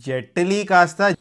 జెట్లీ కాస్త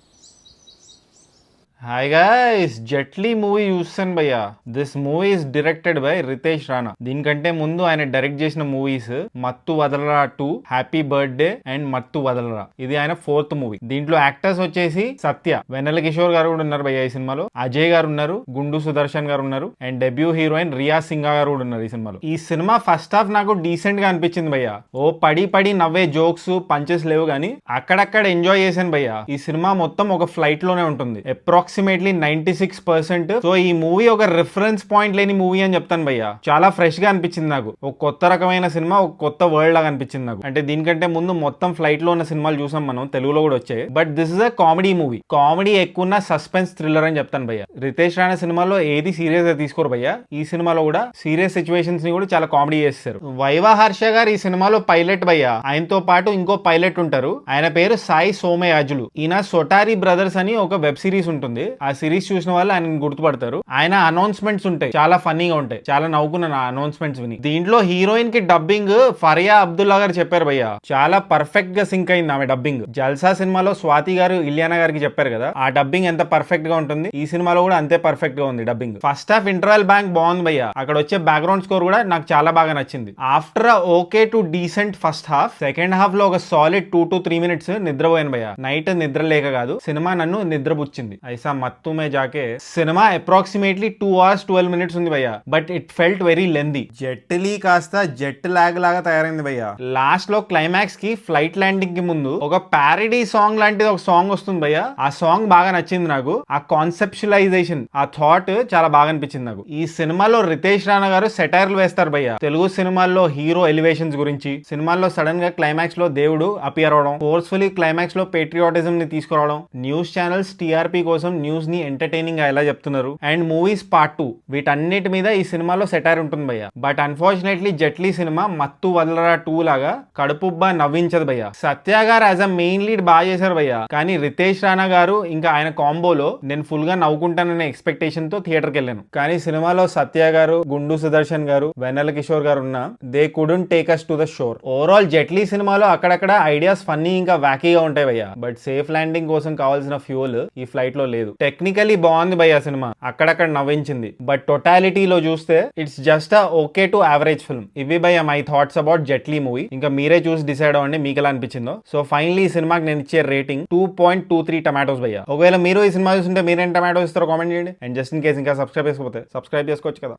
hi guys, Jaitley movie చూస్తాను భయ్యా. This movie is directed by Ritesh Rana. దీనికంటే ముందు ఆయన డైరెక్ట్ చేసిన మూవీస్ మత్తు వదలరా 2, హ్యాపీ బర్త్డే అండ్ మత్తు వదలరా. ఇది ఆయన 4th మూవీ. దీంట్లో యాక్టర్స్ వచ్చేసి సత్య, వెన్నెల కిషోర్ గారు కూడా ఉన్నారు భయ్యా ఈ సినిమాలో, అజయ్ గారు ఉన్నారు, గుండు సుదర్శన్ గారు ఉన్నారు అండ్ డెబ్యూ హీరోయిన్ రియా సింగా గారు కూడా ఉన్నారు ఈ సినిమాలో. ఈ సినిమా ఫస్ట్ హాఫ్ నాకు డీసెంట్ గా అనిపించింది భయ్యా. ఓ పడి పడి నవ్వే జోక్స్ పంచెస్ లేవు గానీ అక్కడక్కడ ఎంజాయ్ చేశాను భయ్యా. ఈ సినిమా మొత్తం ఒక ఫ్లైట్ లోనే ఉంటుంది, అప్రాక్సిమేట్లీ 96%. సో ఈ మూవీ ఒక రిఫరెన్స్ పాయింట్ లేని మూవీ అని చెప్తాను భయ్యా. చాలా ఫ్రెష్ గా అనిపించింది నాకు. ఒక కొత్త రకమైన సినిమా, ఒక కొత్త వరల్డ్ లాగా అనిపించింది నాకు. అంటే దీనికంటే ముందు మొత్తం ఫ్లైట్ లో ఉన్న సినిమాలు చూసాం మనం, తెలుగులో కూడా వచ్చాయి. But this is a comedy movie. Comedy ఎక్కువ సస్పెన్స్ థ్రిల్లర్ అని చెప్తాను భయ్యా. రితేష్ రాణా సినిమాలో ఏది సీరియస్ గా తీసుకోరు భయ్యా. ఈ సినిమాలో కూడా సీరియస్ సిచ్యువేషన్స్ ని కూడా చాలా కామెడీ చేస్తారు. వైవా హర్ష గారు ఈ సినిమాలో పైలట్ భయ్యా. ఆయనతో పాటు ఇంకో పైలట్ ఉంటారు, ఆయన పేరు సాయి సోమయాజులు. ఈయన సొటారి బ్రదర్స్ అని ఒక వెబ్ సిరీస్ ఉంటుంది, ఆ సిరీస్ చూసిన వాళ్ళు ఆయన గుర్తుపడతారు. ఆయన అనౌన్స్మెంట్స్ ఉంటాయి, చాలా ఫన్నీగా ఉంటాయి. చాలా నవ్వుకున్నాను ఆ అనౌన్స్మెంట్స్ విని. దీంట్లో హీరోయిన్ కి డబ్బింగ్ ఫరియా అబ్దుల్లా గారు చెప్పారు భయ్యా. చాలా పర్ఫెక్ట్ గా సింక్ అయింది ఆమె డబ్బింగ్. జల్సా సినిమాలో స్వాతి గారు ఇలియానా గారికి చెప్పారు కదా, ఆ డబ్బింగ్ ఎంత పర్ఫెక్ట్ గా ఉంటుంది, ఈ సినిమాలో కూడా అంతే పర్ఫెక్ట్ గా ఉంది dubbing. First half interval bank బాగుంది భయ్యా. అక్కడ వచ్చే బ్యాక్గ్రౌండ్ స్కోర్ కూడా నాకు చాలా బాగా నచ్చింది. After okay to decent first half, second half లో ఒక సాలిడ్ 2 to 3 minutes నిద్రపోయాను భయ్యా. నైట్ నిద్ర లేక కాదు, సినిమా నన్ను నిద్రపుచ్చింది. ఐసా మత్తు మే జాకే. సినిమా అప్రాక్సిమేట్లీ 2 hours 12 minutes ఉంది భయ్యా, but it felt very lengthy. Jetlee కాస్త జెట్ లాగ్ లాగా తయారైంది భయ్యా. లాస్ట్ లో క్లైమాక్స్ కి ఫ్లైట్ ల్యాండింగ్ కి ముందు ఒక ప్యారడీ సాంగ్ లాంటిది ఒక సాంగ్ వస్తుంది భయ్యా. ఆ సాంగ్ బాగా నచ్చింది నాకు. ఆ కాన్సెప్చువలైజేషన్, ఆ థాట్ చాలా బాగా అనిపించింది నాకు. ఈ సినిమాలో రితేష్ రాణా గారు సెటైర్లు వేస్తారు భయ్యా. తెలుగు సినిమాల్లో హీరో ఎలివేషన్స్ గురించి, సినిమాల్లో సడన్ గా క్లైమాక్స్ లో దేవుడు అపియర్ అవడం, ఫోర్స్ఫుల్లీ క్లైమాక్స్ లో పేట్రియాటిజం ని తీసుకురావడం, న్యూస్ ఛానల్స్ టీఆర్పీ కోసం న్యూస్ ని ఎంటర్టైనింగ్ గా ఎలా చెప్తున్నారు, అండ్ మూవీస్ పార్ట్ 2, వీటన్నిటి మీద ఈ సినిమాలో సెటైర్ ఉంటుంది భయ్యా. బట్ అన్ఫార్చునేట్లీ జెట్లీ సినిమా మత్తు వదలరా 2 లాగా కడుపుబ్బా నవ్వించదు భయ్యా. సత్య గారు యాజ్ అ మెయిన్ లీడ్ బాగా చేశారు భయ్యా, కానీ రితేష్ రాణా గారు ఇంకా ఆయన కాంబోలో నేను ఫుల్ గా నవ్వుకుంటాననే ఎక్స్పెక్టేషన్ తో థియేటర్కి వెళ్ళాను. కానీ సినిమాలో సత్య గారు, గుండు సుదర్శన్ గారు, వెన్నెల కిషోర్ గారు ఉన్నా they couldn't take us to the shore. Overall Jetlee సినిమాలో అక్కడక్కడ ఐడియాస్ ఫన్నీ ఇంకా వ్యాకీగా ఉంటాయి భయ్యా, బట్ సేఫ్ ల్యాండింగ్ కోసం కావాల్సిన ఫ్యూల్ ఈ ఫ్లైట్ లో లేదు. టెక్నికలీ బాగుంది భయ్యా సినిమా, అక్కడక్కడ నవ్వించింది. బట్ టోటాలిటీలో చూస్తే it's just a okay to average film. ఇవి భయ్యా my thoughts about Jaitley movie. ఇంకా మీరే చూసి డిసైడ్ అవ్వండి మీకు ఎలా అనిపించిందో. సో ఫైనలీ ఈ సినిమాకి నేను ఇచ్చే రేటింగ్ 2.23 టమాటోస్ భయ్యా. ఒకవేళ మీరు ఈ సినిమా చూస్తుంటే మీరేం టమాటోస్ ఇస్తారో కామెంట్ చేయండి. అండ్ జస్ట్ ఇన్ కేస్ ఇంకా సబ్స్క్రైబ్ చేసుకోకపోతే సబ్స్క్రైబ్ చేసుకోవచ్చు కదా.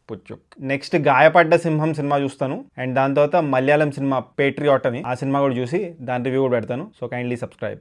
పుచ్చుక్. నెక్స్ట్ గాయపడ్డ సింహం సినిమా చూస్తాను, అండ్ దాని తర్వాత మలయాళం సినిమా పేట్రియాట్ అని, ఆ సినిమా కూడా చూసి దాని రివ్యూ కూడా పెడతాను. So kindly subscribe.